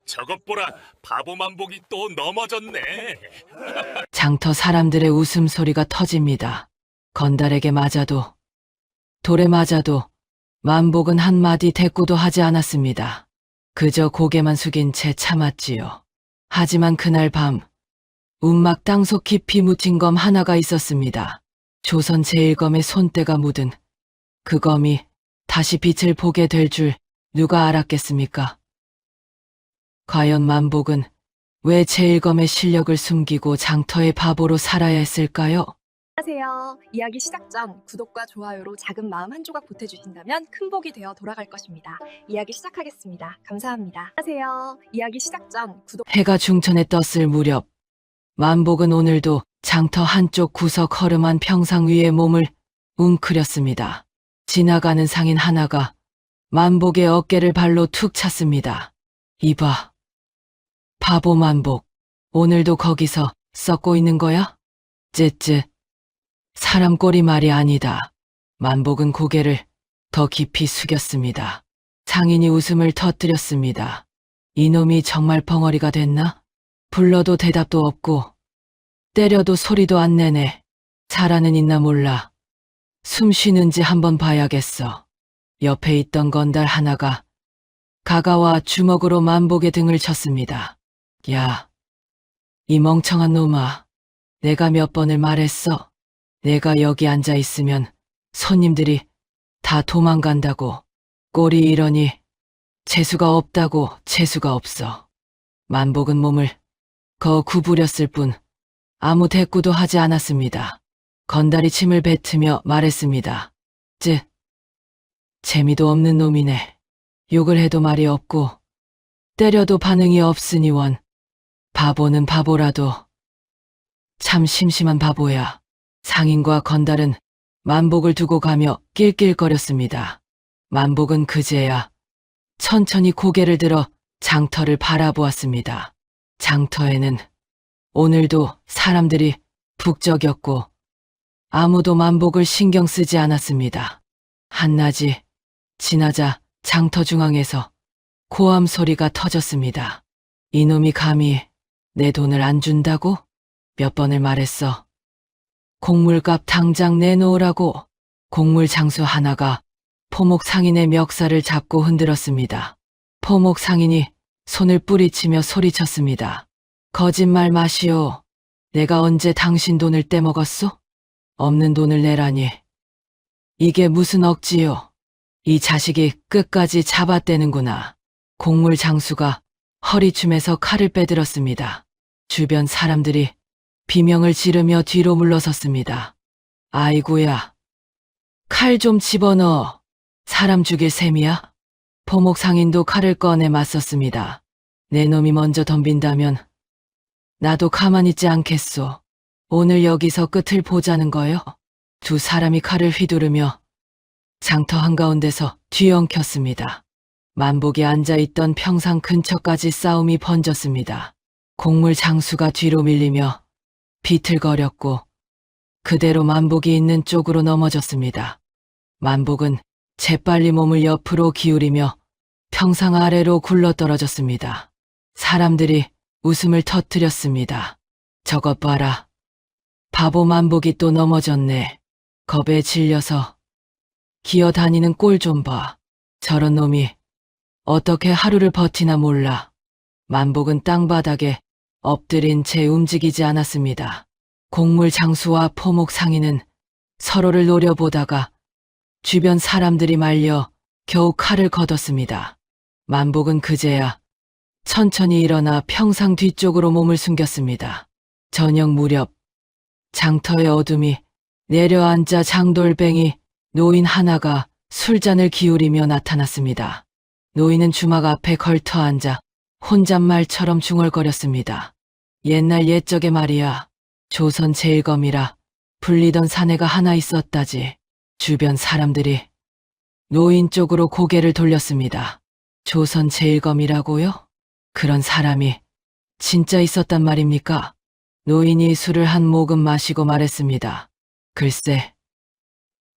저것 보라, 바보 만복이 또 넘어졌네. 장터 사람들의 웃음소리가 터집니다. 건달에게 맞아도, 돌에 맞아도 만복은 한마디 대꾸도 하지 않았습니다. 그저 고개만 숙인 채 참았지요. 하지만 그날 밤, 움막 땅속 깊이 묻힌 검 하나가 있었습니다. 조선 제1검의 손때가 묻은 그 검이 다시 빛을 보게 될 줄 누가 알았겠습니까? 과연 만복은 왜 제1검의 실력을 숨기고 장터의 바보로 살아야 했을까요? 안녕하세요. 이야기 시작 전 구독과 좋아요로 작은 마음 한 조각 보태주신다면 큰 복이 되어 돌아갈 것입니다. 이야기 시작하겠습니다. 감사합니다. 안녕하세요. 이야기 시작 전 구독 해가 중천에 떴을 무렵 만복은 오늘도 장터 한쪽 구석 허름한 평상 위에 몸을 웅크렸습니다. 지나가는 상인 하나가 만복의 어깨를 발로 툭 찼습니다. 이봐, 바보 만복, 오늘도 거기서 썩고 있는 거야? 쯧쯧, 사람 꼴이 말이 아니다. 만복은 고개를 더 깊이 숙였습니다. 상인이 웃음을 터뜨렸습니다. 이놈이 정말 벙어리가 됐나? 불러도 대답도 없고 때려도 소리도 안 내네. 살아는 있나 몰라. 숨 쉬는지 한번 봐야겠어. 옆에 있던 건달 하나가 가가와 주먹으로 만복의 등을 쳤습니다. 야, 이 멍청한 놈아. 내가 몇 번을 말했어. 내가 여기 앉아 있으면 손님들이 다 도망간다고. 꼴이 이러니 재수가 없다고. 재수가 없어. 만복은 몸을 거 구부렸을 뿐 아무 대꾸도 하지 않았습니다. 건달이 침을 뱉으며 말했습니다. 재미도 없는 놈이네. 욕을 해도 말이 없고 때려도 반응이 없으니 원. 바보는 바보라도 참 심심한 바보야. 상인과 건달은 만복을 두고 가며 낄낄거렸습니다. 만복은 그제야 천천히 고개를 들어 장터를 바라보았습니다. 장터에는 오늘도 사람들이 북적였고 아무도 만복을 신경 쓰지 않았습니다. 한낮이 지나자 장터 중앙에서 고함 소리가 터졌습니다. 이놈이 감히 내 돈을 안 준다고? 몇 번을 말했어. 곡물값 당장 내놓으라고. 곡물 장수 하나가 포목 상인의 멱살을 잡고 흔들었습니다. 포목 상인이 손을 뿌리치며 소리쳤습니다. 거짓말 마시오. 내가 언제 당신 돈을 떼먹었소? 없는 돈을 내라니. 이게 무슨 억지요? 이 자식이 끝까지 잡아떼는구나. 곡물 장수가 허리춤에서 칼을 빼들었습니다. 주변 사람들이 비명을 지르며 뒤로 물러섰습니다. 아이고야. 칼 좀 집어넣어. 사람 죽일 셈이야? 포목 상인도 칼을 꺼내 맞섰습니다. 내 놈이 먼저 덤빈다면 나도 가만히 있지 않겠소. 오늘 여기서 끝을 보자는 거요. 두 사람이 칼을 휘두르며 장터 한가운데서 뒤엉켰습니다. 만복이 앉아있던 평상 근처까지 싸움이 번졌습니다. 곡물 장수가 뒤로 밀리며 비틀거렸고 그대로 만복이 있는 쪽으로 넘어졌습니다. 만복은 재빨리 몸을 옆으로 기울이며 평상 아래로 굴러떨어졌습니다. 사람들이 웃음을 터뜨렸습니다. 저것 봐라. 바보 만복이 또 넘어졌네. 겁에 질려서 기어다니는 꼴 좀 봐. 저런 놈이 어떻게 하루를 버티나 몰라. 만복은 땅바닥에 엎드린 채 움직이지 않았습니다. 곡물 장수와 포목 상인은 서로를 노려보다가 주변 사람들이 말려 겨우 칼을 걷었습니다. 만복은 그제야 천천히 일어나 평상 뒤쪽으로 몸을 숨겼습니다. 저녁 무렵 장터의 어둠이 내려앉자 장돌뱅이 노인 하나가 술잔을 기울이며 나타났습니다. 노인은 주막 앞에 걸터 앉아 혼잣말처럼 중얼거렸습니다. 옛날 옛적에 말이야. 조선 제1검이라 불리던 사내가 하나 있었다지. 주변 사람들이 노인 쪽으로 고개를 돌렸습니다. 조선 제1검이라고요? 그런 사람이 진짜 있었단 말입니까? 노인이 술을 한 모금 마시고 말했습니다. 글쎄,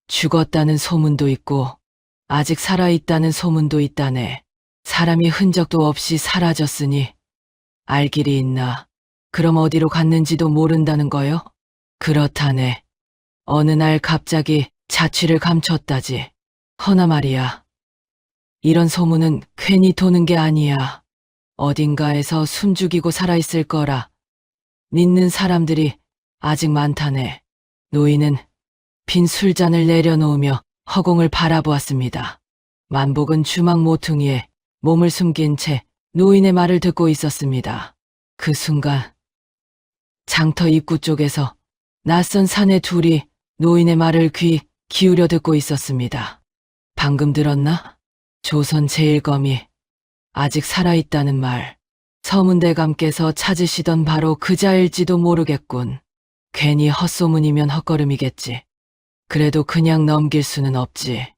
죽었다는 소문도 있고 아직 살아있다는 소문도 있다네. 사람이 흔적도 없이 사라졌으니 알 길이 있나? 그럼 어디로 갔는지도 모른다는 거요? 그렇다네. 어느 날 갑자기 자취를 감췄다지. 허나 말이야. 이런 소문은 괜히 도는 게 아니야. 어딘가에서 숨죽이고 살아있을 거라 믿는 사람들이 아직 많다네. 노인은 빈 술잔을 내려놓으며 허공을 바라보았습니다. 만복은 주막 모퉁이에 몸을 숨긴 채 노인의 말을 듣고 있었습니다. 그 순간 장터 입구 쪽에서 낯선 사내 둘이 노인의 말을 귀 기울여 듣고 있었습니다. 방금 들었나? 조선 제1검이 아직 살아있다는 말. 서문대감께서 찾으시던 바로 그자일지도 모르겠군. 괜히 헛소문이면 헛걸음이겠지. 그래도 그냥 넘길 수는 없지.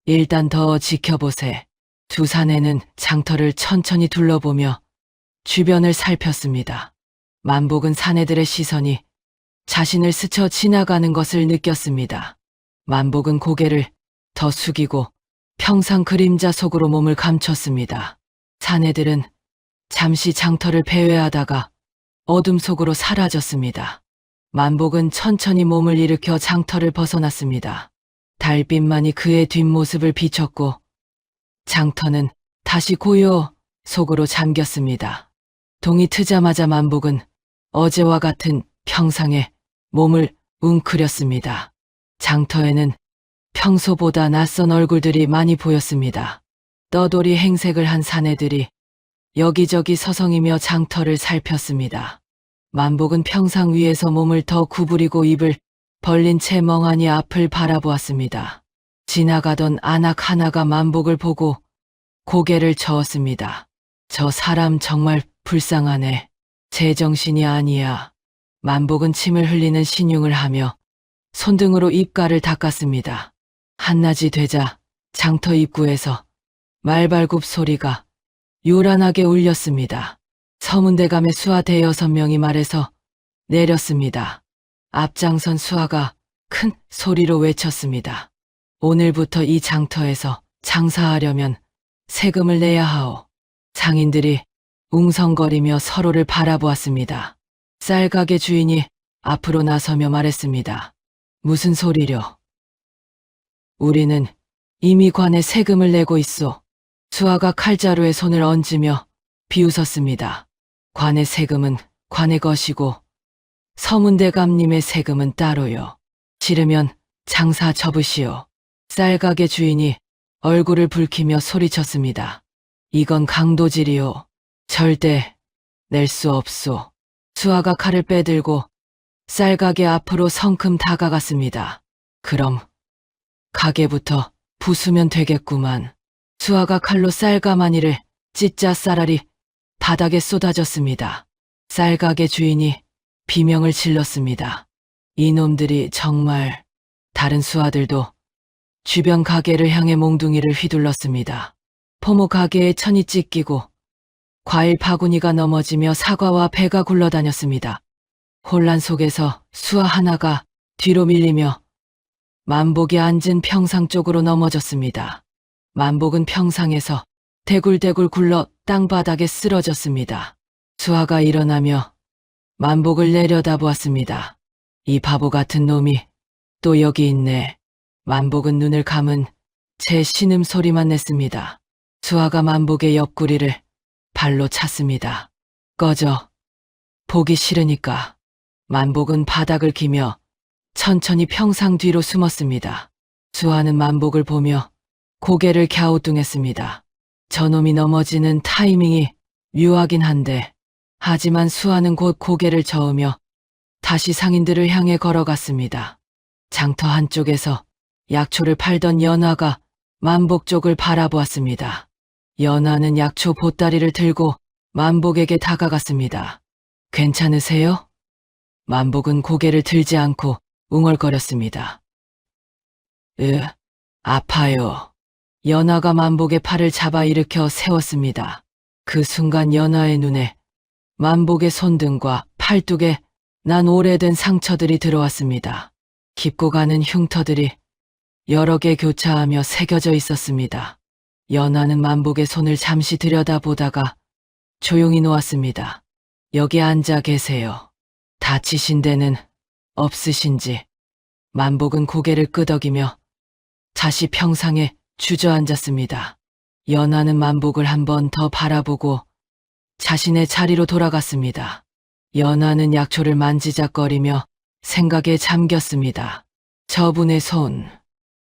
일단 더 지켜보세. 두 사내는 장터를 천천히 둘러보며 주변을 살폈습니다. 만복은 사내들의 시선이 자신을 스쳐 지나가는 것을 느꼈습니다. 만복은 고개를 더 숙이고 평상 그림자 속으로 몸을 감췄습니다. 사내들은 잠시 장터를 배회하다가 어둠 속으로 사라졌습니다. 만복은 천천히 몸을 일으켜 장터를 벗어났습니다. 달빛만이 그의 뒷모습을 비췄고 장터는 다시 고요 속으로 잠겼습니다. 동이 트자마자 만복은 어제와 같은 평상에 몸을 웅크렸습니다. 장터에는 평소보다 낯선 얼굴들이 많이 보였습니다. 떠돌이 행색을 한 사내들이 여기저기 서성이며 장터를 살폈습니다. 만복은 평상 위에서 몸을 더 구부리고 입을 벌린 채 멍하니 앞을 바라보았습니다. 지나가던 안악 하나가 만복을 보고 고개를 저었습니다. 저 사람 정말 불쌍하네. 제정신이 아니야. 만복은 침을 흘리는 신용을 하며 손등으로 입가를 닦았습니다. 한낮이 되자 장터 입구에서 말발굽 소리가 요란하게 울렸습니다. 서문대감의 수하 대여섯 명이 말에서 내렸습니다. 앞장선 수하가 큰 소리로 외쳤습니다. 오늘부터 이 장터에서 장사하려면 세금을 내야 하오. 상인들이 웅성거리며 서로를 바라보았습니다. 쌀가게 주인이 앞으로 나서며 말했습니다. 무슨 소리려? 우리는 이미 관에 세금을 내고 있소. 수하가 칼자루에 손을 얹으며 비웃었습니다. 관의 세금은 관의 것이고 서문대감님의 세금은 따로요. 싫으면 장사 접으시오. 쌀가게 주인이 얼굴을 붉히며 소리쳤습니다. 이건 강도질이오. 절대 낼 수 없소. 수하가 칼을 빼들고 쌀가게 앞으로 성큼 다가갔습니다. 그럼 가게부터 부수면 되겠구만. 수하가 칼로 쌀가마니를 찢자 쌀알이 바닥에 쏟아졌습니다. 쌀가게 주인이 비명을 질렀습니다. 이놈들이 정말. 다른 수하들도 주변 가게를 향해 몽둥이를 휘둘렀습니다. 포모 가게에 천이 찢기고 과일 바구니가 넘어지며 사과와 배가 굴러다녔습니다. 혼란 속에서 수하 하나가 뒤로 밀리며 만복이 앉은 평상 쪽으로 넘어졌습니다. 만복은 평상에서 대굴대굴 굴러 땅바닥에 쓰러졌습니다. 수하가 일어나며 만복을 내려다보았습니다. 이 바보 같은 놈이 또 여기 있네. 만복은 눈을 감은 채 신음소리만 냈습니다. 수하가 만복의 옆구리를 발로 찼습니다. 꺼져. 보기 싫으니까. 만복은 바닥을 기며 천천히 평상 뒤로 숨었습니다. 수하는 만복을 보며 고개를 갸우뚱했습니다. 저놈이 넘어지는 타이밍이 묘하긴 한데, 하지만 수하는 곧 고개를 저으며 다시 상인들을 향해 걸어갔습니다. 장터 한쪽에서 약초를 팔던 연화가 만복 쪽을 바라보았습니다. 연화는 약초 보따리를 들고 만복에게 다가갔습니다. 괜찮으세요? 만복은 고개를 들지 않고 웅얼거렸습니다. 아파요. 연화가 만복의 팔을 잡아 일으켜 세웠습니다. 그 순간 연화의 눈에 만복의 손등과 팔뚝에 난 오래된 상처들이 들어왔습니다. 깊고 가는 흉터들이 여러 개 교차하며 새겨져 있었습니다. 연하는 만복의 손을 잠시 들여다보다가 조용히 놓았습니다. 여기 앉아 계세요. 다치신 데는 없으신지. 만복은 고개를 끄덕이며 다시 평상에 주저앉았습니다. 연하는 만복을 한 번 더 바라보고 자신의 자리로 돌아갔습니다. 연하는 약초를 만지작거리며 생각에 잠겼습니다. 저분의 손,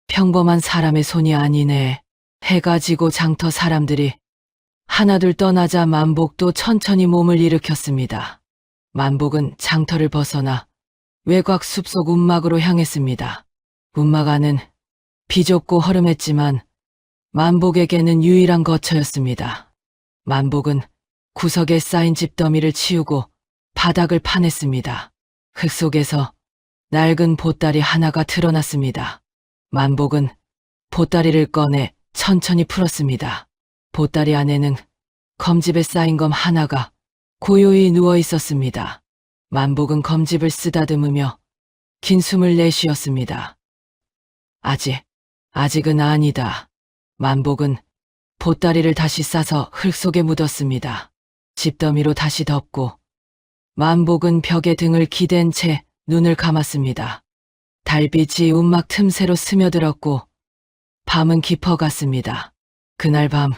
평범한 사람의 손이 아니네. 해가 지고 장터 사람들이 하나둘 떠나자 만복도 천천히 몸을 일으켰습니다. 만복은 장터를 벗어나 외곽 숲속 움막으로 향했습니다. 움막 안은 비좁고 허름했지만 만복에게는 유일한 거처였습니다. 만복은 구석에 쌓인 집더미를 치우고 바닥을 파냈습니다. 흙 속에서 낡은 보따리 하나가 드러났습니다. 만복은 보따리를 꺼내 천천히 풀었습니다. 보따리 안에는 검집에 쌓인 검 하나가 고요히 누워 있었습니다. 만복은 검집을 쓰다듬으며 긴 숨을 내쉬었습니다. 아직은 아니다. 만복은 보따리를 다시 싸서 흙 속에 묻었습니다. 집더미로 다시 덮고 만복은 벽에 등을 기댄 채 눈을 감았습니다. 달빛이 움막 틈새로 스며들었고 밤은 깊어갔습니다. 그날 밤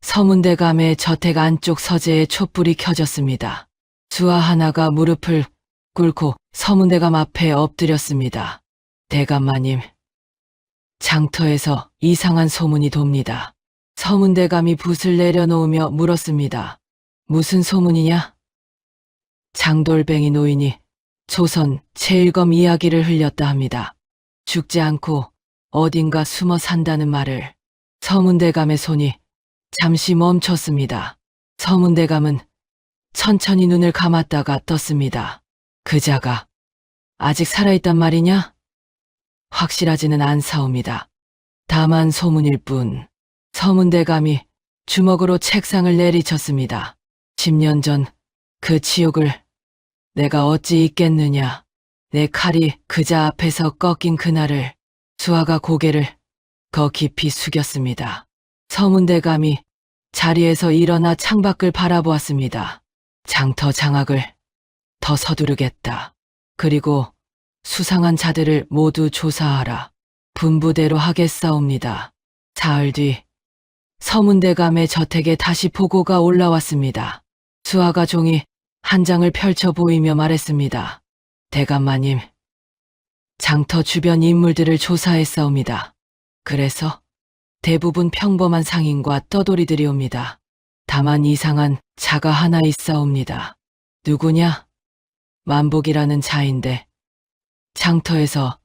서문대감의 저택 안쪽 서재에 촛불이 켜졌습니다. 수아 하나가 무릎을 꿇고 서문대감 앞에 엎드렸습니다. 대감마님, 장터에서 이상한 소문이 돕니다. 서문대감이 붓을 내려놓으며 물었습니다. 무슨 소문이냐? 장돌뱅이 노인이 조선 제1검 이야기를 흘렸다 합니다. 죽지 않고 어딘가 숨어 산다는 말을. 서문대감의 손이 잠시 멈췄습니다. 서문대감은 천천히 눈을 감았다가 떴습니다. 그자가 아직 살아있단 말이냐? 확실하지는 않사옵니다. 다만 소문일 뿐. 서문대감이 주먹으로 책상을 내리쳤습니다. 10년 전 그 치욕을 내가 어찌 잊겠느냐. 내 칼이 그자 앞에서 꺾인 그날을. 수아가 고개를 더 깊이 숙였습니다. 서문대감이 자리에서 일어나 창밖을 바라보았습니다. 장터 장악을 더 서두르겠다. 그리고 수상한 자들을 모두 조사하라. 분부대로 하겠사옵니다. 사흘 뒤 서문대감의 저택에 다시 보고가 올라왔습니다. 수아가 종이 한 장을 펼쳐 보이며 말했습니다. 대감마님, 장터 주변 인물들을 조사했사옵니다. 그래서 대부분 평범한 상인과 떠돌이들이 옵니다. 다만 이상한 자가 하나 있사옵니다. 누구냐? 만복이라는 자인데 장터에서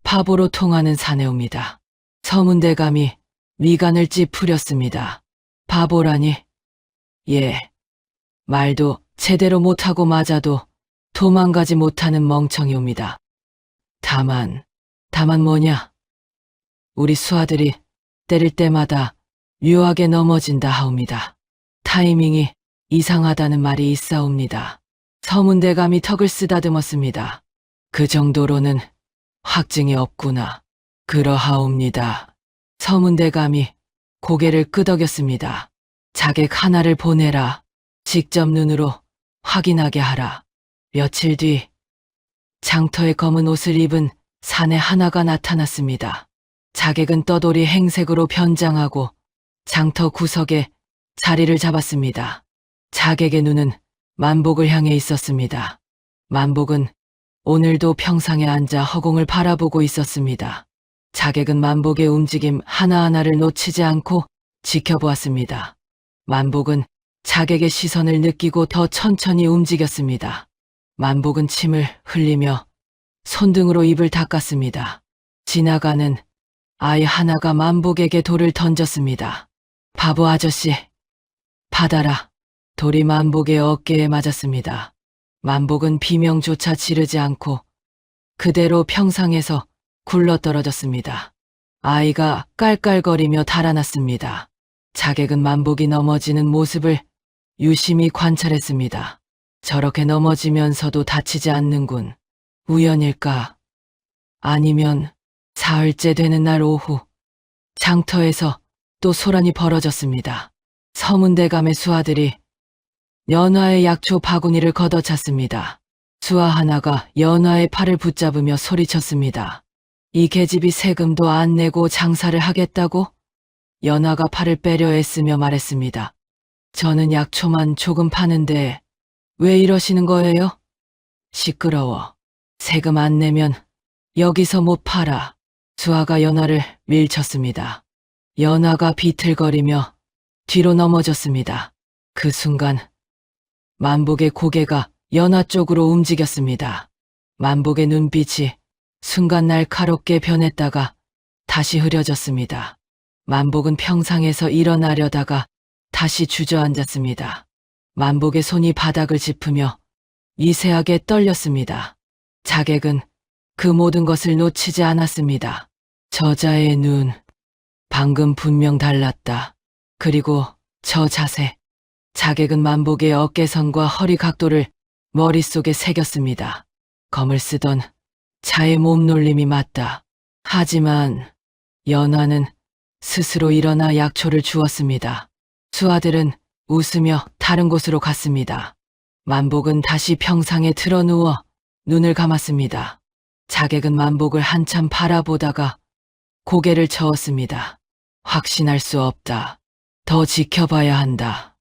바보로 통하는 사내옵니다. 서문대감이 미간을 찌푸렸습니다. 바보라니? 예. 말도 제대로 못하고 맞아도 도망가지 못하는 멍청이옵니다. 다만 뭐냐? 우리 수아들이 때릴 때마다 묘하게 넘어진다 하옵니다. 타이밍이 이상하다는 말이 있사옵니다. 서문대감이 턱을 쓰다듬었습니다. 그 정도로는 확증이 없구나. 그러하옵니다. 서문대감이 고개를 끄덕였습니다. 자객 하나를 보내라. 직접 눈으로 확인하게 하라. 며칠 뒤 장터에 검은 옷을 입은 사내 하나가 나타났습니다. 자객은 떠돌이 행색으로 변장하고 장터 구석에 자리를 잡았습니다. 자객의 눈은 만복을 향해 있었습니다. 만복은 오늘도 평상에 앉아 허공을 바라보고 있었습니다. 자객은 만복의 움직임 하나하나를 놓치지 않고 지켜보았습니다. 만복은 자객의 시선을 느끼고 더 천천히 움직였습니다. 만복은 침을 흘리며 손등으로 입을 닦았습니다. 지나가는 아이 하나가 만복에게 돌을 던졌습니다. 바보 아저씨, 받아라. 돌이 만복의 어깨에 맞았습니다. 만복은 비명조차 지르지 않고 그대로 평상에서 굴러떨어졌습니다. 아이가 깔깔거리며 달아났습니다. 자객은 만복이 넘어지는 모습을 유심히 관찰했습니다. 저렇게 넘어지면서도 다치지 않는군. 우연일까? 아니면 사흘째 되는 날 오후 장터에서 또 소란이 벌어졌습니다. 서문대감의 수하들이 연화의 약초 바구니를 걷어찼습니다. 수하 하나가 연화의 팔을 붙잡으며 소리쳤습니다. 이 계집이 세금도 안 내고 장사를 하겠다고? 연화가 팔을 빼려 애쓰며 말했습니다. 저는 약초만 조금 파는데 왜 이러시는 거예요? 시끄러워. 세금 안 내면 여기서 못 팔아. 수하가 연화를 밀쳤습니다. 연화가 비틀거리며 뒤로 넘어졌습니다. 그 순간 만복의 고개가 연화 쪽으로 움직였습니다. 만복의 눈빛이 순간 날카롭게 변했다가 다시 흐려졌습니다. 만복은 평상에서 일어나려다가 다시 주저앉았습니다. 만복의 손이 바닥을 짚으며 미세하게 떨렸습니다. 자객은 그 모든 것을 놓치지 않았습니다. 저자의 눈, 방금 분명 달랐다. 그리고 저 자세. 자객은 만복의 어깨선과 허리 각도를 머릿속에 새겼습니다. 검을 쓰던 자의 몸놀림이 맞다. 하지만 연화는 스스로 일어나 약초를 주었습니다. 수하들은 웃으며 다른 곳으로 갔습니다. 만복은 다시 평상에 드러누워 눈을 감았습니다. 자객은 만복을 한참 바라보다가 고개를 저었습니다. 확신할 수 없다. 더 지켜봐야 한다.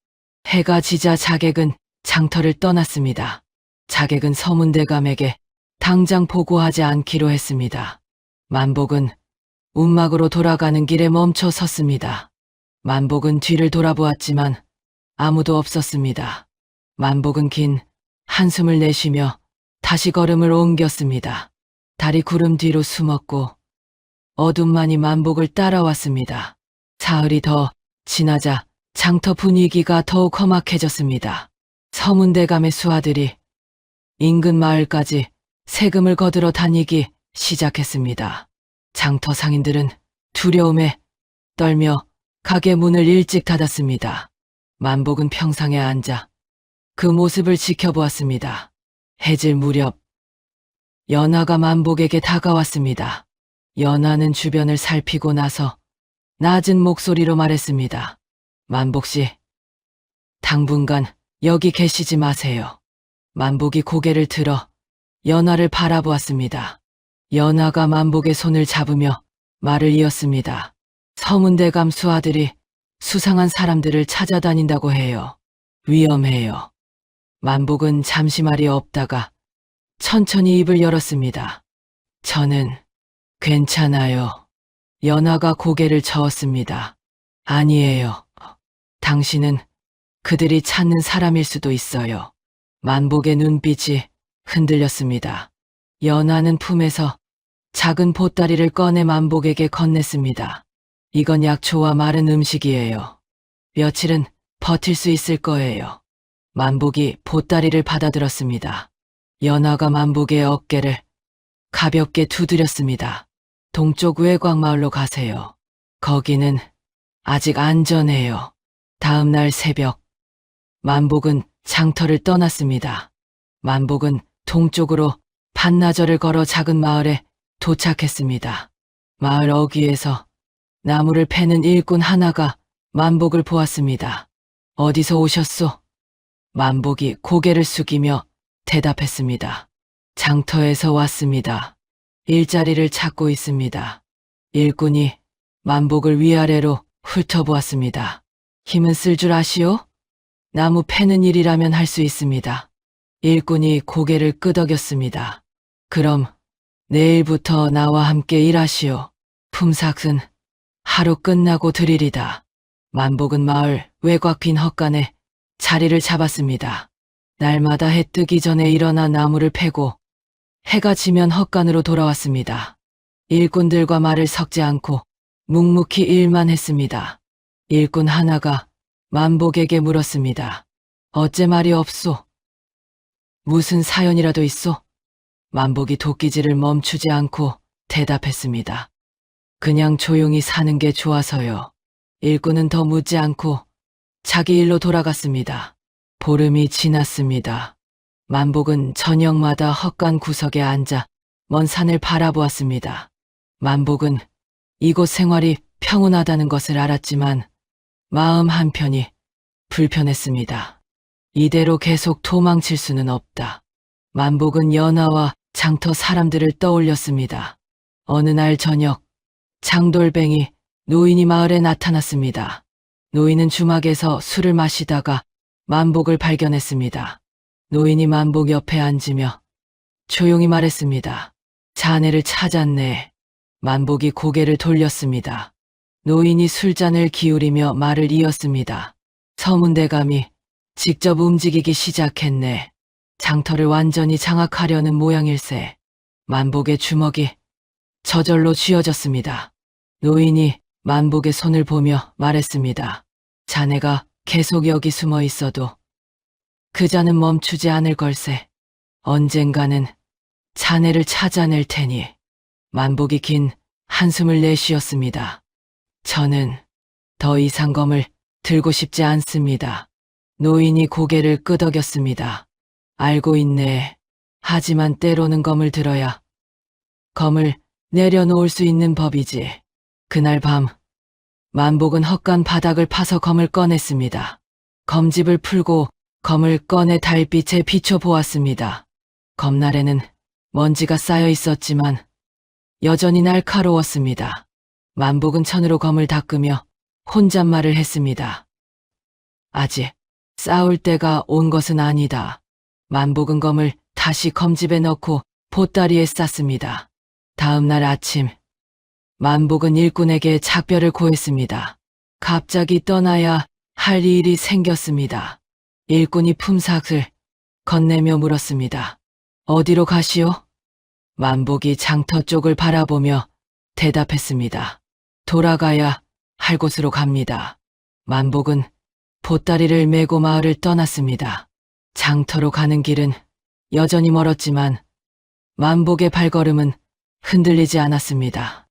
해가 지자 자객은 장터를 떠났습니다. 자객은 서문대감에게 당장 보고하지 않기로 했습니다. 만복은 움막으로 돌아가는 길에 멈춰 섰습니다. 만복은 뒤를 돌아보았지만 아무도 없었습니다. 만복은 긴 한숨을 내쉬며 다시 걸음을 옮겼습니다. 달이 구름 뒤로 숨었고 어둠만이 만복을 따라왔습니다. 사흘이 더 지나자 장터 분위기가 더욱 험악해졌습니다. 서문대감의 수하들이 인근 마을까지 세금을 거들어 다니기 시작했습니다. 장터 상인들은 두려움에 떨며 가게 문을 일찍 닫았습니다. 만복은 평상에 앉아 그 모습을 지켜보았습니다. 해질 무렵 연화가 만복에게 다가왔습니다. 연화는 주변을 살피고 나서 낮은 목소리로 말했습니다. 만복씨, 당분간 여기 계시지 마세요. 만복이 고개를 들어 연화를 바라보았습니다. 연화가 만복의 손을 잡으며 말을 이었습니다. 서문대감 수하들이 수상한 사람들을 찾아다닌다고 해요. 위험해요. 만복은 잠시 말이 없다가 천천히 입을 열었습니다. 저는 괜찮아요. 연화가 고개를 저었습니다. 아니에요. 당신은 그들이 찾는 사람일 수도 있어요. 만복의 눈빛이 흔들렸습니다. 연화는 품에서 작은 보따리를 꺼내 만복에게 건넸습니다. 이건 약초와 마른 음식이에요. 며칠은 버틸 수 있을 거예요. 만복이 보따리를 받아들었습니다. 연화가 만복의 어깨를 가볍게 두드렸습니다. 동쪽 외곽마을로 가세요. 거기는 아직 안전해요. 다음 날 새벽, 만복은 장터를 떠났습니다. 만복은 동쪽으로 반나절을 걸어 작은 마을에 도착했습니다. 마을 어귀에서 나무를 패는 일꾼 하나가 만복을 보았습니다. 어디서 오셨소? 만복이 고개를 숙이며 대답했습니다. 장터에서 왔습니다. 일자리를 찾고 있습니다. 일꾼이 만복을 위아래로 훑어보았습니다. 힘은 쓸 줄 아시오? 나무 패는 일이라면 할 수 있습니다. 일꾼이 고개를 끄덕였습니다. 그럼 내일부터 나와 함께 일하시오. 품삯은 하루 끝나고 드리리다. 만복은 마을 외곽 빈 헛간에 자리를 잡았습니다. 날마다 해 뜨기 전에 일어나 나무를 패고 해가 지면 헛간으로 돌아왔습니다. 일꾼들과 말을 섞지 않고 묵묵히 일만 했습니다. 일꾼 하나가 만복에게 물었습니다. 어째 말이 없소? 무슨 사연이라도 있소? 만복이 도끼질을 멈추지 않고 대답했습니다. 그냥 조용히 사는 게 좋아서요. 일꾼은 더 묻지 않고 자기 일로 돌아갔습니다. 보름이 지났습니다. 만복은 저녁마다 헛간 구석에 앉아 먼 산을 바라보았습니다. 만복은 이곳 생활이 평온하다는 것을 알았지만 마음 한편이 불편했습니다. 이대로 계속 도망칠 수는 없다. 만복은 연하와 장터 사람들을 떠올렸습니다. 어느 날 저녁, 장돌뱅이 노인이 마을에 나타났습니다. 노인은 주막에서 술을 마시다가 만복을 발견했습니다. 노인이 만복 옆에 앉으며 조용히 말했습니다. 자네를 찾았네. 만복이 고개를 돌렸습니다. 노인이 술잔을 기울이며 말을 이었습니다. 서문대감이 직접 움직이기 시작했네. 장터를 완전히 장악하려는 모양일세. 만복의 주먹이 저절로 쥐어졌습니다. 노인이 만복의 손을 보며 말했습니다. 자네가 계속 여기 숨어 있어도 그자는 멈추지 않을 걸세. 언젠가는 자네를 찾아낼 테니. 만복이 긴 한숨을 내쉬었습니다. 저는 더 이상 검을 들고 싶지 않습니다. 노인이 고개를 끄덕였습니다. 알고 있네. 하지만 때로는 검을 들어야 검을 내려놓을 수 있는 법이지. 그날 밤, 만복은 헛간 바닥을 파서 검을 꺼냈습니다. 검집을 풀고 검을 꺼내 달빛에 비춰보았습니다. 검날에는 먼지가 쌓여 있었지만 여전히 날카로웠습니다. 만복은 천으로 검을 닦으며 혼잣말을 했습니다. 아직 싸울 때가 온 것은 아니다. 만복은 검을 다시 검집에 넣고 보따리에 쌌습니다. 다음 날 아침, 만복은 일꾼에게 작별을 고했습니다. 갑자기 떠나야 할 일이 생겼습니다. 일꾼이 품삯을 건네며 물었습니다. 어디로 가시오? 만복이 장터 쪽을 바라보며 대답했습니다. 돌아가야 할 곳으로 갑니다. 만복은 보따리를 메고 마을을 떠났습니다. 장터로 가는 길은 여전히 멀었지만 만복의 발걸음은 흔들리지 않았습니다.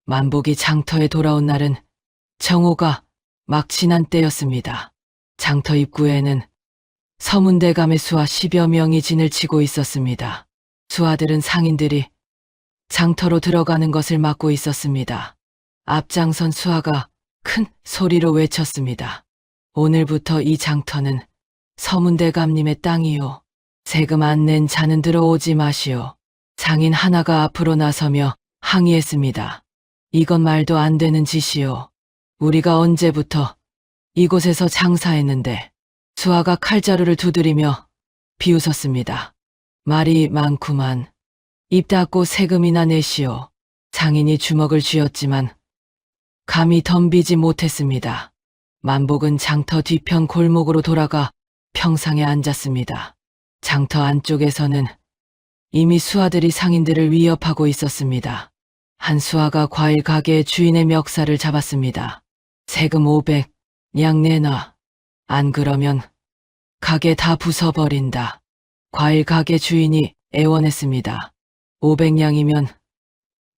만복이 장터에 돌아온 날은 정오가 막 지난 때였습니다. 장터 입구에는 서문대감의 수하 10여 명이 진을 치고 있었습니다. 수하들은 상인들이 장터로 들어가는 것을 막고 있었습니다. 앞장선 수하가 큰 소리로 외쳤습니다. 오늘부터 이 장터는 서문대감님의 땅이요. 세금 안 낸 자는 들어오지 마시오. 상인 하나가 앞으로 나서며 항의했습니다. 이건 말도 안 되는 짓이요. 우리가 언제부터 이곳에서 장사했는데. 수하가 칼자루를 두드리며 비웃었습니다. 말이 많구만. 입 닫고 세금이나 내시오. 상인이 주먹을 쥐었지만 감히 덤비지 못했습니다. 만복은 장터 뒤편 골목으로 돌아가 평상에 앉았습니다. 장터 안쪽에서는 이미 수하들이 상인들을 위협하고 있었습니다. 한 수하가 과일 가게의 주인의 멱살을 잡았습니다. 세금 500냥 내놔. 안 그러면 가게 다 부숴버린다. 과일 가게 주인이 애원했습니다. 500냥이면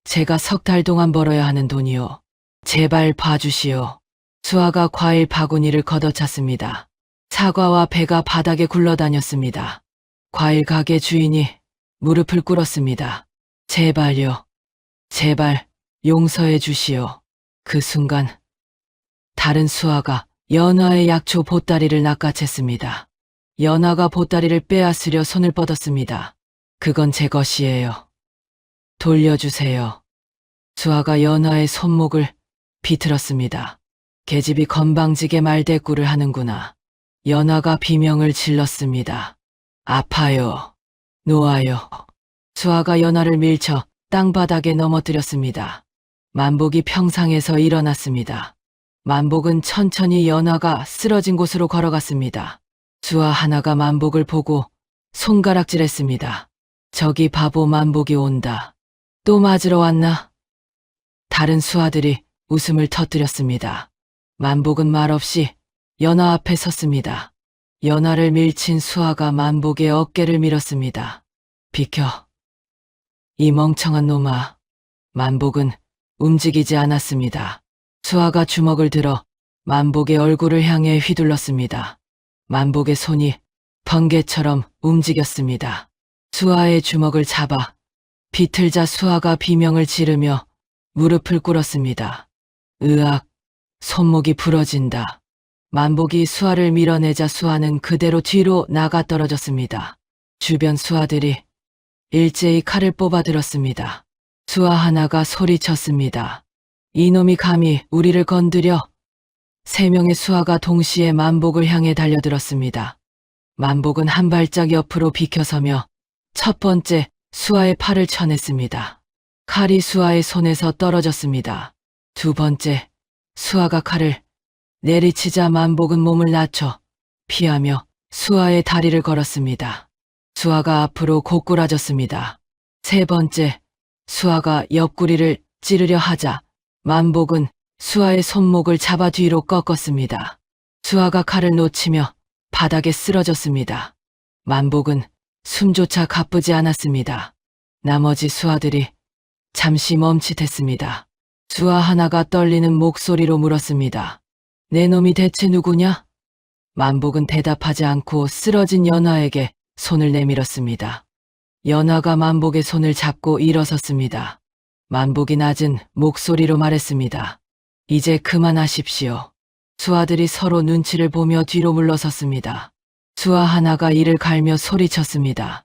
제가 석 달 동안 벌어야 하는 돈이요. 제발 봐주시오. 수하가 과일 바구니를 걷어찼습니다. 사과와 배가 바닥에 굴러다녔습니다. 과일 가게 주인이 무릎을 꿇었습니다. 제발요. 제발 용서해 주시오. 그 순간 다른 수하가 연하의 약초 보따리를 낚아챘습니다. 연하가 보따리를 빼앗으려 손을 뻗었습니다. 그건 제 것이에요. 돌려주세요. 수하가 연하의 손목을 비틀었습니다. 계집이 건방지게 말대꾸를 하는구나. 연하가 비명을 질렀습니다. 아파요. 놓아요. 수하가 연하를 밀쳐 땅바닥에 넘어뜨렸습니다. 만복이 평상에서 일어났습니다. 만복은 천천히 연하가 쓰러진 곳으로 걸어갔습니다. 수하 하나가 만복을 보고 손가락질했습니다. 저기 바보 만복이 온다. 또 맞으러 왔나? 다른 수하들이 웃음을 터뜨렸습니다. 만복은 말없이 연하 앞에 섰습니다. 연하를 밀친 수하가 만복의 어깨를 밀었습니다. 비켜. 이 멍청한 놈아. 만복은 움직이지 않았습니다. 수하가 주먹을 들어 만복의 얼굴을 향해 휘둘렀습니다. 만복의 손이 번개처럼 움직였습니다. 수하의 주먹을 잡아 비틀자 수하가 비명을 지르며 무릎을 꿇었습니다. 으악, 손목이 부러진다. 만복이 수아를 밀어내자 수아는 그대로 뒤로 나가 떨어졌습니다. 주변 수아들이 일제히 칼을 뽑아들었습니다. 수아 하나가 소리쳤습니다. 이놈이 감히 우리를 건드려. 3명의 수아가 동시에 만복을 향해 달려들었습니다. 만복은 한 발짝 옆으로 비켜서며 첫 번째 수아의 팔을 쳐냈습니다. 칼이 수아의 손에서 떨어졌습니다. 두 번째 수아가 칼을 내리치자 만복은 몸을 낮춰 피하며 수아의 다리를 걸었습니다. 수아가 앞으로 고꾸라졌습니다. 세 번째 수아가 옆구리를 찌르려 하자 만복은 수아의 손목을 잡아 뒤로 꺾었습니다. 수아가 칼을 놓치며 바닥에 쓰러졌습니다. 만복은 숨조차 가쁘지 않았습니다. 나머지 수아들이 잠시 멈칫했습니다. 수아 하나가 떨리는 목소리로 물었습니다. 내 놈이 대체 누구냐? 만복은 대답하지 않고 쓰러진 연화에게 손을 내밀었습니다. 연화가 만복의 손을 잡고 일어섰습니다. 만복이 낮은 목소리로 말했습니다. 이제 그만하십시오. 수아들이 서로 눈치를 보며 뒤로 물러섰습니다. 수아 하나가 이를 갈며 소리쳤습니다.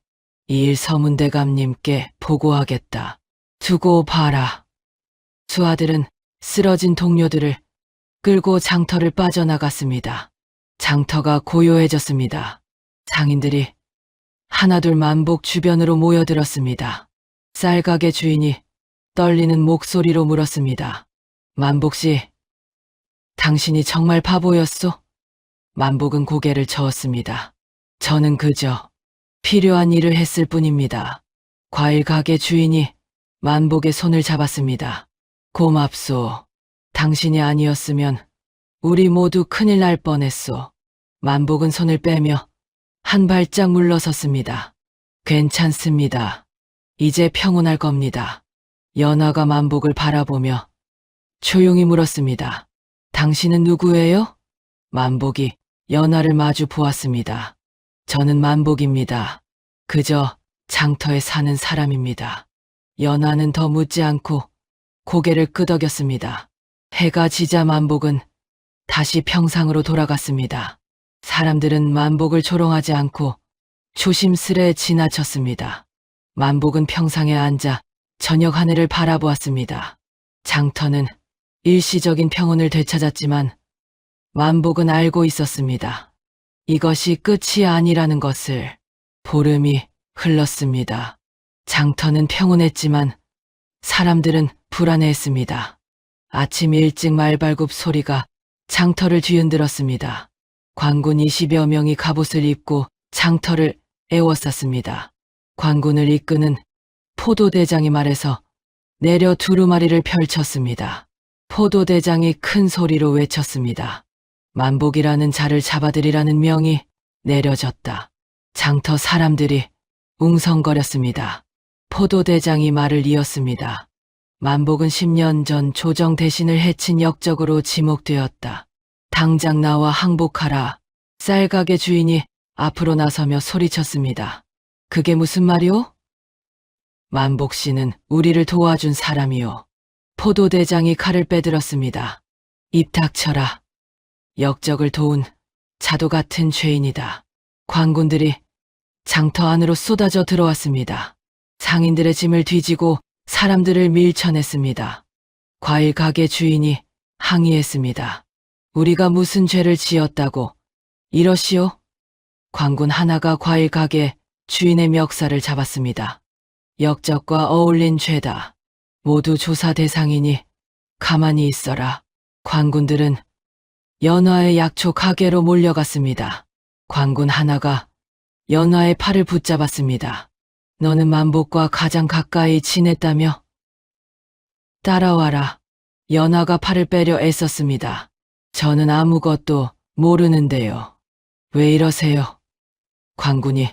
이 일 서문대감님께 보고하겠다. 두고 봐라. 수아들은 쓰러진 동료들을 끌고 장터를 빠져나갔습니다. 장터가 고요해졌습니다. 상인들이 하나둘 만복 주변으로 모여들었습니다. 쌀가게 주인이 떨리는 목소리로 물었습니다. 만복 씨, 당신이 정말 바보였소? 만복은 고개를 저었습니다. 저는 그저 필요한 일을 했을 뿐입니다. 과일 가게 주인이 만복의 손을 잡았습니다. 고맙소. 당신이 아니었으면 우리 모두 큰일 날 뻔했소. 만복은 손을 빼며 한 발짝 물러섰습니다. 괜찮습니다. 이제 평온할 겁니다. 연화가 만복을 바라보며 조용히 물었습니다. 당신은 누구예요? 만복이 연화를 마주 보았습니다. 저는 만복입니다. 그저 장터에 사는 사람입니다. 연화는 더 묻지 않고 고개를 끄덕였습니다. 해가 지자 만복은 다시 평상으로 돌아갔습니다. 사람들은 만복을 조롱하지 않고 조심스레 지나쳤습니다. 만복은 평상에 앉아 저녁 하늘을 바라보았습니다. 장터는 일시적인 평온을 되찾았지만 만복은 알고 있었습니다. 이것이 끝이 아니라는 것을. 보름이 흘렀습니다. 장터는 평온했지만 사람들은 불안해했습니다. 아침 일찍 말발굽 소리가 장터를 뒤흔들었습니다. 관군 20여 명이 갑옷을 입고 장터를 에워쌌습니다. 관군을 이끄는 포도대장이 말해서 내려 두루마리를 펼쳤습니다. 포도대장이 큰 소리로 외쳤습니다. 만복이라는 자를 잡아들이라는 명이 내려졌다. 장터 사람들이 웅성거렸습니다. 포도대장이 말을 이었습니다. 만복은 10년 전 조정 대신을 해친 역적으로 지목되었다. 당장 나와 항복하라. 쌀가게 주인이 앞으로 나서며 소리쳤습니다. 그게 무슨 말이오? 만복 씨는 우리를 도와준 사람이오. 포도대장이 칼을 빼들었습니다. 입 닥쳐라. 역적을 도운 자도 같은 죄인이다. 관군들이 장터 안으로 쏟아져 들어왔습니다. 상인들의 짐을 뒤지고 사람들을 밀쳐냈습니다. 과일 가게 주인이 항의했습니다. 우리가 무슨 죄를 지었다고 이러시오? 관군 하나가 과일 가게 주인의 멱살을 잡았습니다. 역적과 어울린 죄다. 모두 조사 대상이니 가만히 있어라. 관군들은 연화의 약초 가게로 몰려갔습니다. 관군 하나가 연화의 팔을 붙잡았습니다. 너는 만복과 가장 가까이 지냈다며? 따라와라. 연화가 팔을 빼려 애썼습니다. 저는 아무것도 모르는데요. 왜 이러세요? 관군이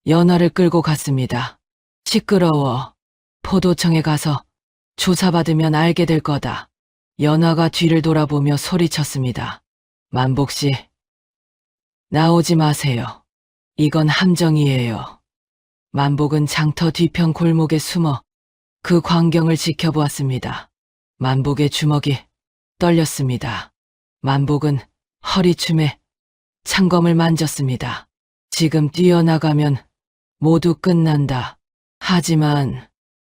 연화를 끌고 갔습니다. 시끄러워. 포도청에 가서 조사받으면 알게 될 거다. 연화가 뒤를 돌아보며 소리쳤습니다. 만복 씨, 나오지 마세요. 이건 함정이에요. 만복은 장터 뒤편 골목에 숨어 그 광경을 지켜보았습니다. 만복의 주먹이 떨렸습니다. 만복은 허리춤에 창검을 만졌습니다. 지금 뛰어나가면 모두 끝난다. 하지만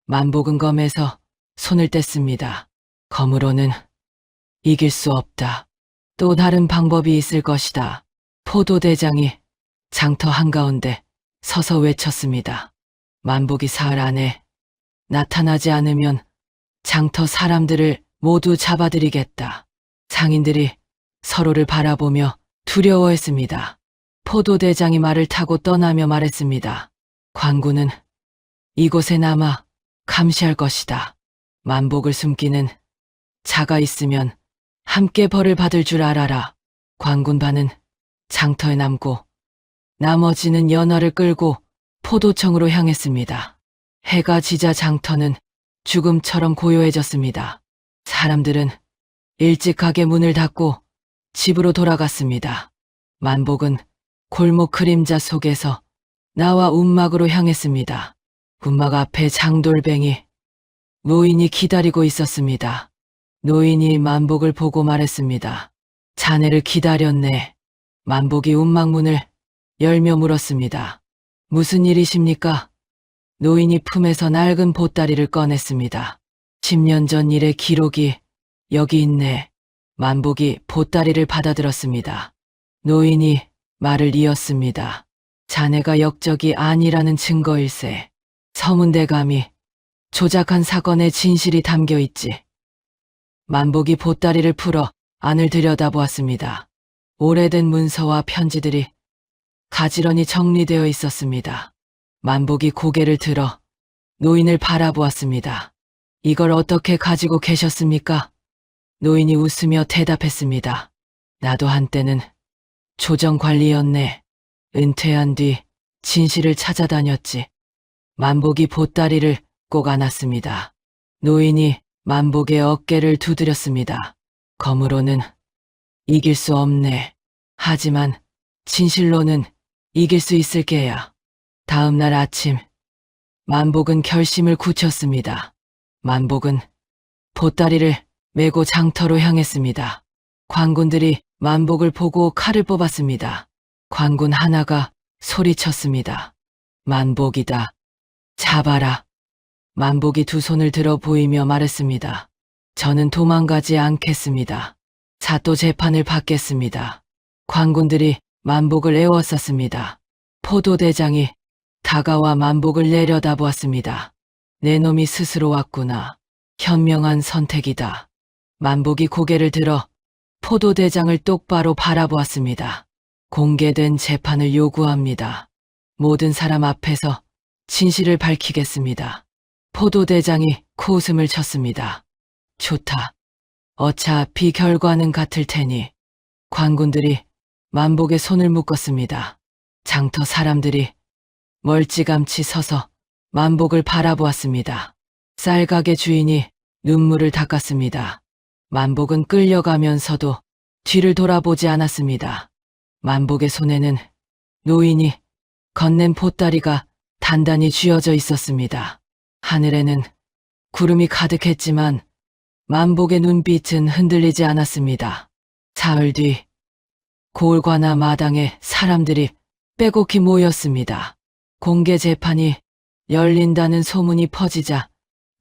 만복은 검에서 손을 뗐습니다. 검으로는 이길 수 없다. 또 다른 방법이 있을 것이다. 포도대장이 장터 한가운데 서서 외쳤습니다. 만복이 사흘 안에 나타나지 않으면 장터 사람들을 모두 잡아들이겠다. 상인들이 서로를 바라보며 두려워했습니다. 포도대장이 말을 타고 떠나며 말했습니다. 관군은 이곳에 남아 감시할 것이다. 만복을 숨기는 자가 있으면 함께 벌을 받을 줄 알아라. 관군반은 장터에 남고 나머지는 연화를 끌고 포도청으로 향했습니다. 해가 지자 장터는 죽음처럼 고요해졌습니다. 사람들은 일찍 가게 문을 닫고 집으로 돌아갔습니다. 만복은 골목 그림자 속에서 나와 움막으로 향했습니다. 움막 앞에 장돌뱅이 노인이 기다리고 있었습니다. 노인이 만복을 보고 말했습니다. 자네를 기다렸네. 만복이 움막 문을 열며 물었습니다. 무슨 일이십니까? 노인이 품에서 낡은 보따리를 꺼냈습니다. 10년 전 일의 기록이 여기 있네. 만복이 보따리를 받아들었습니다. 노인이 말을 이었습니다. 자네가 역적이 아니라는 증거일세. 서문대감이 조작한 사건의 진실이 담겨 있지. 만복이 보따리를 풀어 안을 들여다보았습니다. 오래된 문서와 편지들이 가지런히 정리되어 있었습니다. 만복이 고개를 들어 노인을 바라보았습니다. 이걸 어떻게 가지고 계셨습니까? 노인이 웃으며 대답했습니다. 나도 한때는 조정관리였네. 은퇴한 뒤 진실을 찾아다녔지. 만복이 보따리를 꼭 안았습니다. 노인이 만복의 어깨를 두드렸습니다. 검으로는 이길 수 없네. 하지만 진실로는 이길 수 있을 게야. 다음 날 아침 만복은 결심을 굳혔습니다. 만복은 보따리를 메고 장터로 향했습니다. 관군들이 만복을 보고 칼을 뽑았습니다. 관군 하나가 소리쳤습니다. 만복이다. 잡아라. 만복이 두 손을 들어 보이며 말했습니다. 저는 도망가지 않겠습니다. 사또 재판을 받겠습니다. 관군들이 만복을 애워쌌습니다. 포도대장이 다가와 만복을 내려다보았습니다. 내 놈이 스스로 왔구나. 현명한 선택이다. 만복이 고개를 들어 포도대장을 똑바로 바라보았습니다. 공개된 재판을 요구합니다. 모든 사람 앞에서 진실을 밝히겠습니다. 포도대장이 코웃음을 쳤습니다. 좋다. 어차피 결과는 같을 테니. 관군들이 만복의 손을 묶었습니다. 장터 사람들이 멀찌감치 서서 만복을 바라보았습니다. 쌀가게 주인이 눈물을 닦았습니다. 만복은 끌려가면서도 뒤를 돌아보지 않았습니다. 만복의 손에는 노인이 건넨 보따리가 단단히 쥐어져 있었습니다. 하늘에는 구름이 가득했지만 만복의 눈빛은 흔들리지 않았습니다. 사흘 뒤 고을과나 마당에 사람들이 빼곡히 모였습니다. 공개 재판이 열린다는 소문이 퍼지자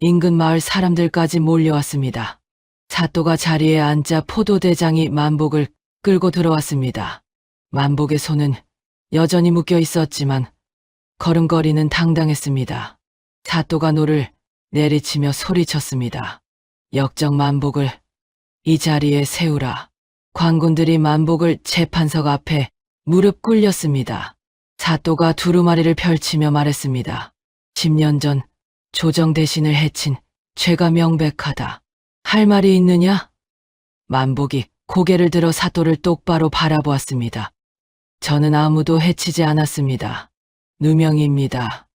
인근 마을 사람들까지 몰려왔습니다. 사또가 자리에 앉자 포도대장이 만복을 끌고 들어왔습니다. 만복의 손은 여전히 묶여 있었지만 걸음걸이는 당당했습니다. 사또가 노를 내리치며 소리쳤습니다. 역적 만복을 이 자리에 세우라. 관군들이 만복을 재판석 앞에 무릎 꿇렸습니다. 사또가 두루마리를 펼치며 말했습니다. 10년 전 조정 대신을 해친 죄가 명백하다. 할 말이 있느냐? 만복이 고개를 들어 사또를 똑바로 바라보았습니다. 저는 아무도 해치지 않았습니다. 누명입니다.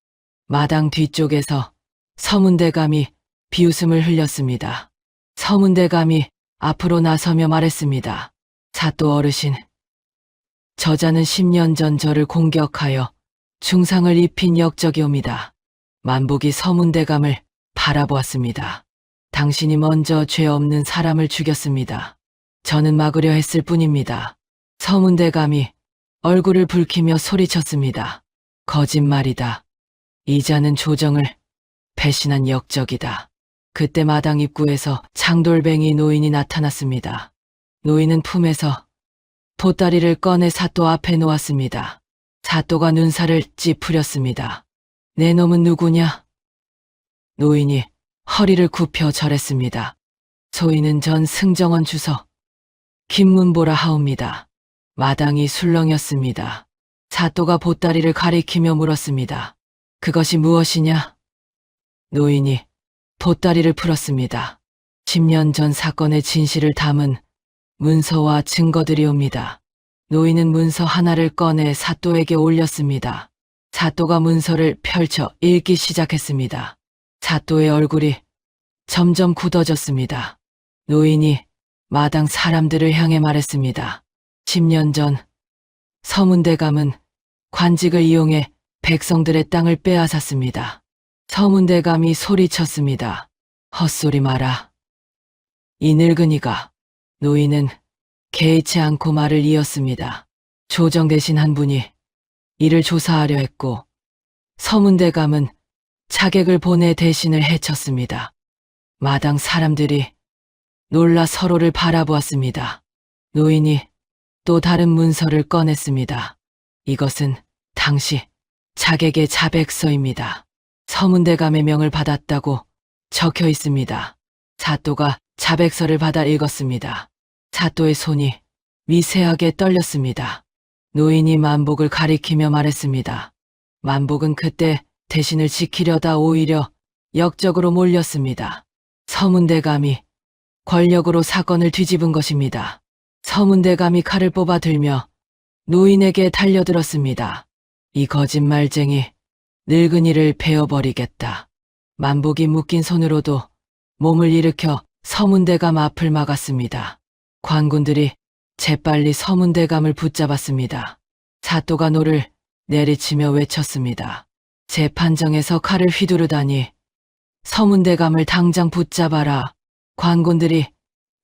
마당 뒤쪽에서 서문대감이 비웃음을 흘렸습니다. 서문대감이 앞으로 나서며 말했습니다. 사또 어르신, 저자는 10년 전 저를 공격하여 중상을 입힌 역적이옵니다. 만복이 서문대감을 바라보았습니다. 당신이 먼저 죄 없는 사람을 죽였습니다. 저는 막으려 했을 뿐입니다. 서문대감이 얼굴을 붉히며 소리쳤습니다. 거짓말이다. 이자는 조정을 배신한 역적이다. 그때 마당 입구에서 장돌뱅이 노인이 나타났습니다. 노인은 품에서 보따리를 꺼내 사또 앞에 놓았습니다. 사또가 눈살을 찌푸렸습니다. 내 놈은 누구냐? 노인이 허리를 굽혀 절했습니다. 소인은 전 승정원 주서 김문보라 하옵니다. 마당이 술렁였습니다. 사또가 보따리를 가리키며 물었습니다. 그것이 무엇이냐? 노인이 보따리를 풀었습니다. 10년 전 사건의 진실을 담은 문서와 증거들이 옵니다. 노인은 문서 하나를 꺼내 사또에게 올렸습니다. 사또가 문서를 펼쳐 읽기 시작했습니다. 사또의 얼굴이 점점 굳어졌습니다. 노인이 마당 사람들을 향해 말했습니다. 10년 전 서문대감은 관직을 이용해 백성들의 땅을 빼앗았습니다. 서문대감이 소리쳤습니다. 헛소리 마라. 이 늙은이가. 노인은 개의치 않고 말을 이었습니다. 조정 대신 한 분이 이를 조사하려 했고 서문대감은 자객을 보내 대신을 해쳤습니다. 마당 사람들이 놀라 서로를 바라보았습니다. 노인이 또 다른 문서를 꺼냈습니다. 이것은 당시 자객의 자백서입니다. 서문대감의 명을 받았다고 적혀 있습니다. 사또가 자백서를 받아 읽었습니다. 사또의 손이 미세하게 떨렸습니다. 노인이 만복을 가리키며 말했습니다. 만복은 그때 대신을 지키려다 오히려 역적으로 몰렸습니다. 서문대감이 권력으로 사건을 뒤집은 것입니다. 서문대감이 칼을 뽑아 들며 노인에게 달려들었습니다. 이 거짓말쟁이 늙은이를 베어버리겠다. 만복이 묶인 손으로도 몸을 일으켜 서문대감 앞을 막았습니다. 관군들이 재빨리 서문대감을 붙잡았습니다. 사또가 노를 내리치며 외쳤습니다. 재판정에서 칼을 휘두르다니 서문대감을 당장 붙잡아라. 관군들이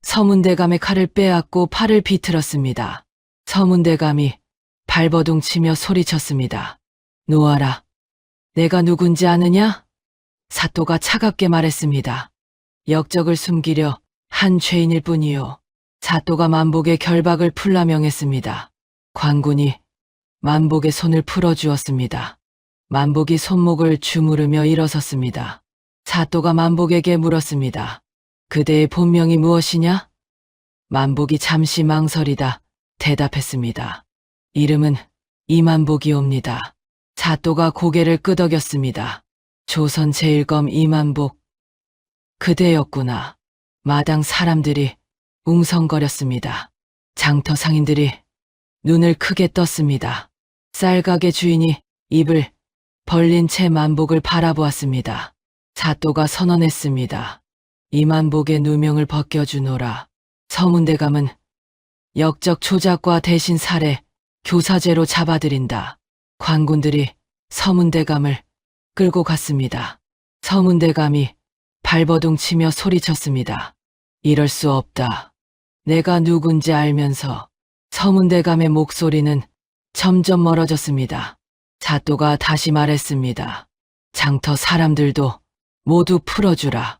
서문대감의 칼을 빼앗고 팔을 비틀었습니다. 서문대감이 발버둥 치며 소리쳤습니다. 놓아라. 내가 누군지 아느냐? 사또가 차갑게 말했습니다. 역적을 숨기려 한 죄인일 뿐이요. 사또가 만복의 결박을 풀라 명했습니다. 관군이 만복의 손을 풀어주었습니다. 만복이 손목을 주무르며 일어섰습니다. 사또가 만복에게 물었습니다. 그대의 본명이 무엇이냐? 만복이 잠시 망설이다 대답했습니다. 이름은 이만복이옵니다. 사또가 고개를 끄덕였습니다. 조선 제1검 이만복. 그대였구나. 마당 사람들이 웅성거렸습니다. 장터 상인들이 눈을 크게 떴습니다. 쌀가게 주인이 입을 벌린 채 만복을 바라보았습니다. 사또가 선언했습니다. 이만복의 누명을 벗겨주노라. 서문대감은 역적 조작과 대신 살해, 교사죄로 잡아들인다. 관군들이 서문대감을 끌고 갔습니다. 서문대감이 발버둥 치며 소리쳤습니다. 이럴 수 없다. 내가 누군지 알면서. 서문대감의 목소리는 점점 멀어졌습니다. 사또가 다시 말했습니다. 장터 사람들도 모두 풀어주라.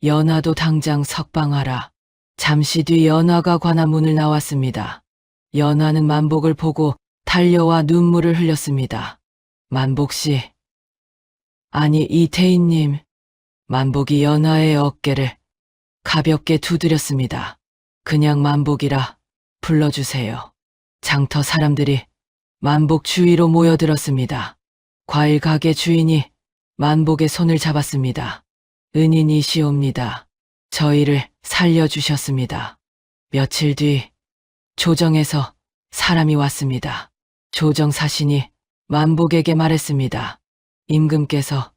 연화도 당장 석방하라. 잠시 뒤 연화가 관아문을 나왔습니다. 연화는 만복을 보고 달려와 눈물을 흘렸습니다. 만복씨. 아니 이태인님. 만복이 연화의 어깨를 가볍게 두드렸습니다. 그냥 만복이라 불러주세요. 장터 사람들이 만복 주위로 모여들었습니다. 과일 가게 주인이 만복의 손을 잡았습니다. 은인이시옵니다. 저희를 살려주셨습니다. 며칠 뒤 조정에서 사람이 왔습니다. 조정 사신이 만복에게 말했습니다. 임금께서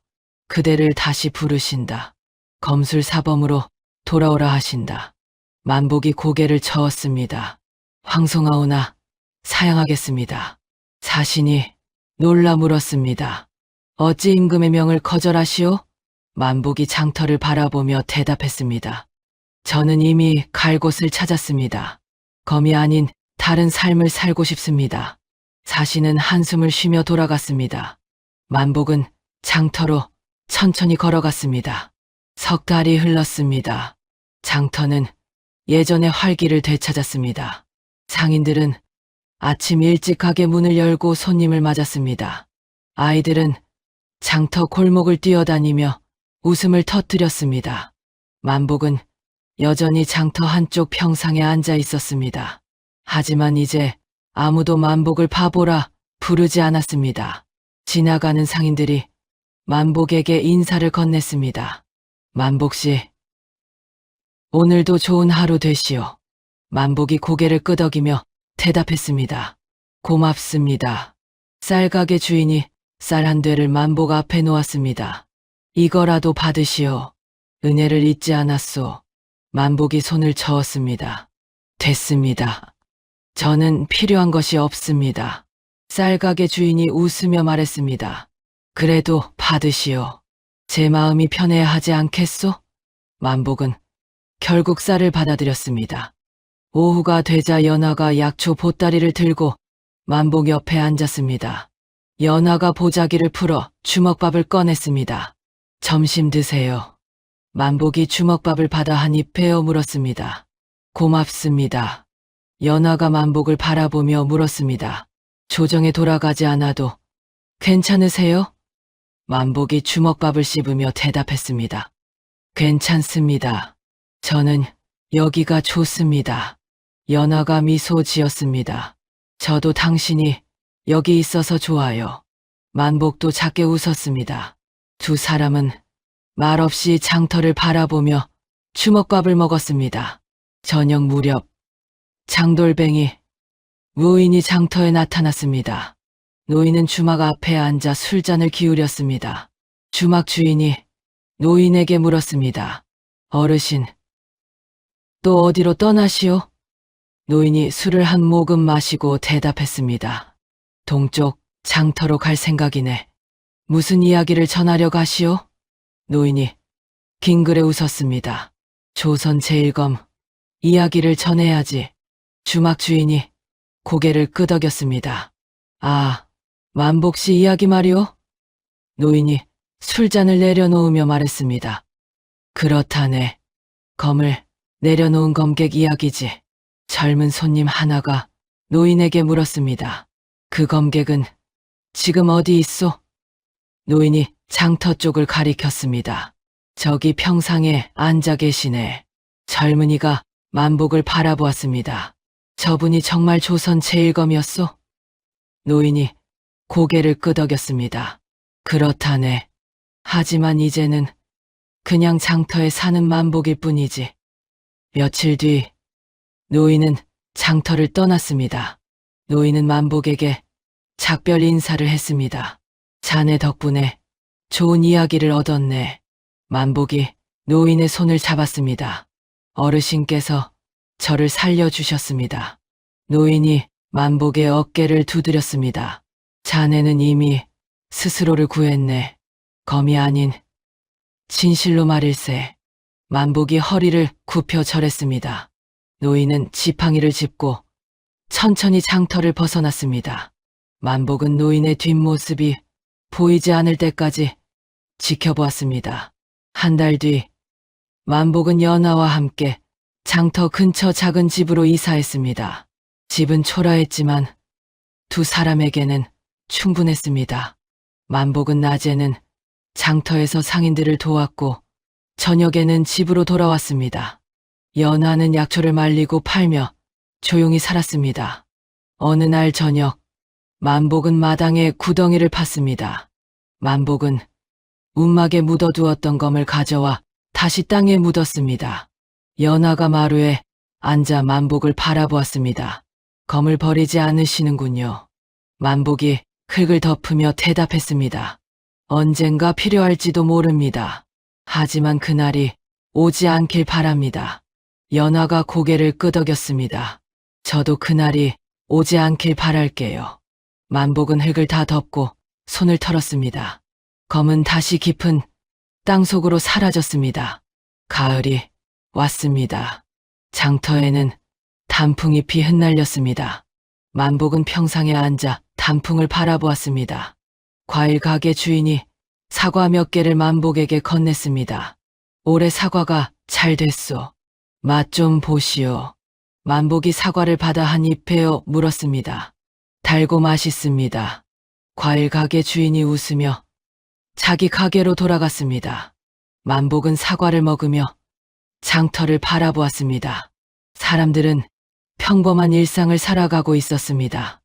그대를 다시 부르신다. 검술 사범으로 돌아오라 하신다. 만복이 고개를 저었습니다. 황송하오나 사양하겠습니다. 사신이 놀라 물었습니다. 어찌 임금의 명을 거절하시오? 만복이 장터를 바라보며 대답했습니다. 저는 이미 갈 곳을 찾았습니다. 검이 아닌 다른 삶을 살고 싶습니다. 사신은 한숨을 쉬며 돌아갔습니다. 만복은 장터로 천천히 걸어갔습니다. 석 달이 흘렀습니다. 장터는 예전의 활기를 되찾았습니다. 상인들은 아침 일찍 가게 문을 열고 손님을 맞았습니다. 아이들은 장터 골목을 뛰어다니며 웃음을 터뜨렸습니다. 만복은 여전히 장터 한쪽 평상에 앉아 있었습니다. 하지만 이제 아무도 만복을 바보라 부르지 않았습니다. 지나가는 상인들이 만복에게 인사를 건넸습니다. 만복씨, 오늘도 좋은 하루 되시오. 만복이 고개를 끄덕이며 대답했습니다. 고맙습니다. 쌀가게 주인이 쌀 한 되를 만복 앞에 놓았습니다. 이거라도 받으시오. 은혜를 잊지 않았소. 만복이 손을 저었습니다. 됐습니다. 저는 필요한 것이 없습니다. 쌀가게 주인이 웃으며 말했습니다. 그래도 받으시오. 제 마음이 편해야 하지 않겠소? 만복은 결국 쌀을 받아들였습니다. 오후가 되자 연화가 약초 보따리를 들고 만복 옆에 앉았습니다. 연화가 보자기를 풀어 주먹밥을 꺼냈습니다. 점심 드세요. 만복이 주먹밥을 받아 한 입 베어 물었습니다. 고맙습니다. 연화가 만복을 바라보며 물었습니다. 조정에 돌아가지 않아도 괜찮으세요? 만복이 주먹밥을 씹으며 대답했습니다. 괜찮습니다. 저는 여기가 좋습니다. 연화가 미소 지었습니다. 저도 당신이 여기 있어서 좋아요. 만복도 작게 웃었습니다. 두 사람은 말없이 장터를 바라보며 주먹밥을 먹었습니다. 저녁 무렵 장돌뱅이 노인이 장터에 나타났습니다. 노인은 주막 앞에 앉아 술잔을 기울였습니다. 주막 주인이 노인에게 물었습니다. 어르신, 또 어디로 떠나시오? 노인이 술을 한 모금 마시고 대답했습니다. 동쪽 장터로 갈 생각이네. 무슨 이야기를 전하려 가시오? 노인이 빙그레 웃었습니다. 조선 제1검 이야기를 전해야지. 주막 주인이 고개를 끄덕였습니다. 아, 만복씨 이야기 말이오? 노인이 술잔을 내려놓으며 말했습니다. 그렇다네. 검을 내려놓은 검객 이야기지. 젊은 손님 하나가 노인에게 물었습니다. 그 검객은 지금 어디 있소? 노인이 장터 쪽을 가리켰습니다. 저기 평상에 앉아 계시네. 젊은이가 만복을 바라보았습니다. 저분이 정말 조선 제1검이었소? 노인이 고개를 끄덕였습니다. 그렇다네. 하지만 이제는 그냥 장터에 사는 만복일 뿐이지. 며칠 뒤 노인은 장터를 떠났습니다. 노인은 만복에게 작별 인사를 했습니다. 자네 덕분에 좋은 이야기를 얻었네. 만복이 노인의 손을 잡았습니다. 어르신께서 저를 살려주셨습니다. 노인이 만복의 어깨를 두드렸습니다. 자네는 이미 스스로를 구했네. 검이 아닌 진실로 말일세. 만복이 허리를 굽혀 절했습니다. 노인은 지팡이를 짚고 천천히 장터를 벗어났습니다. 만복은 노인의 뒷모습이 보이지 않을 때까지 지켜보았습니다. 한 달 뒤, 만복은 연하와 함께 장터 근처 작은 집으로 이사했습니다. 집은 초라했지만 두 사람에게는 충분했습니다. 만복은 낮에는 장터에서 상인들을 도왔고 저녁에는 집으로 돌아왔습니다. 연하는 약초를 말리고 팔며 조용히 살았습니다. 어느 날 저녁, 만복은 마당에 구덩이를 팠습니다. 만복은 움막에 묻어두었던 검을 가져와 다시 땅에 묻었습니다. 연하가 마루에 앉아 만복을 바라보았습니다. 검을 버리지 않으시는군요. 만복이 흙을 덮으며 대답했습니다. 언젠가 필요할지도 모릅니다. 하지만 그날이 오지 않길 바랍니다. 연하가 고개를 끄덕였습니다. 저도 그날이 오지 않길 바랄게요. 만복은 흙을 다 덮고 손을 털었습니다. 검은 다시 깊은 땅속으로 사라졌습니다. 가을이 왔습니다. 장터에는 단풍잎이 흩날렸습니다. 만복은 평상에 앉아 단풍을 바라보았습니다. 과일 가게 주인이 사과 몇 개를 만복에게 건넸습니다. 올해 사과가 잘 됐소. 맛 좀 보시오. 만복이 사과를 받아 한 입 베어 물었습니다. 달고 맛있습니다. 과일 가게 주인이 웃으며 자기 가게로 돌아갔습니다. 만복은 사과를 먹으며 장터를 바라보았습니다. 사람들은 평범한 일상을 살아가고 있었습니다.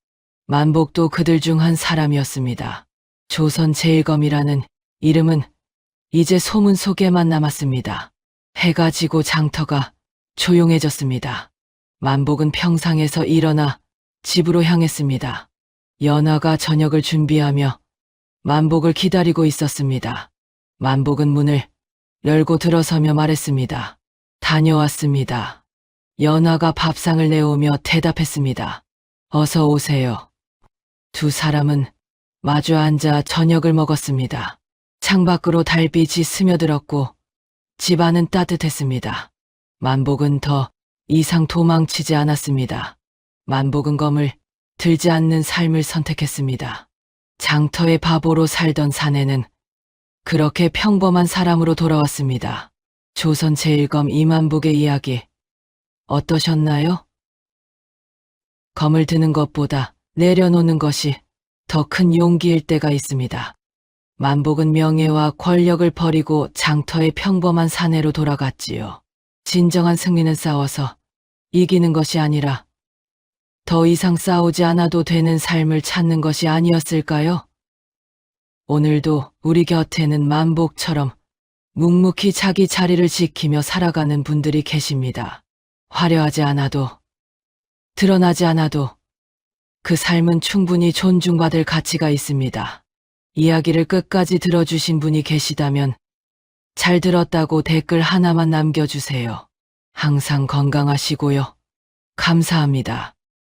만복도 그들 중 한 사람이었습니다. 조선제일검이라는 이름은 이제 소문 속에만 남았습니다. 해가 지고 장터가 조용해졌습니다. 만복은 평상에서 일어나 집으로 향했습니다. 연화가 저녁을 준비하며 만복을 기다리고 있었습니다. 만복은 문을 열고 들어서며 말했습니다. 다녀왔습니다. 연화가 밥상을 내오며 대답했습니다. 어서 오세요. 두 사람은 마주 앉아 저녁을 먹었습니다. 창밖으로 달빛이 스며들었고 집안은 따뜻했습니다. 만복은 더 이상 도망치지 않았습니다. 만복은 검을 들지 않는 삶을 선택했습니다. 장터의 바보로 살던 사내는 그렇게 평범한 사람으로 돌아왔습니다. 조선 제일검 이만복의 이야기 어떠셨나요? 검을 드는 것보다 내려놓는 것이 더 큰 용기일 때가 있습니다. 만복은 명예와 권력을 버리고 장터의 평범한 사내로 돌아갔지요. 진정한 승리는 싸워서 이기는 것이 아니라 더 이상 싸우지 않아도 되는 삶을 찾는 것이 아니었을까요? 오늘도 우리 곁에는 만복처럼 묵묵히 자기 자리를 지키며 살아가는 분들이 계십니다. 화려하지 않아도, 드러나지 않아도 그 삶은 충분히 존중받을 가치가 있습니다. 이야기를 끝까지 들어주신 분이 계시다면 잘 들었다고 댓글 하나만 남겨주세요. 항상 건강하시고요. 감사합니다.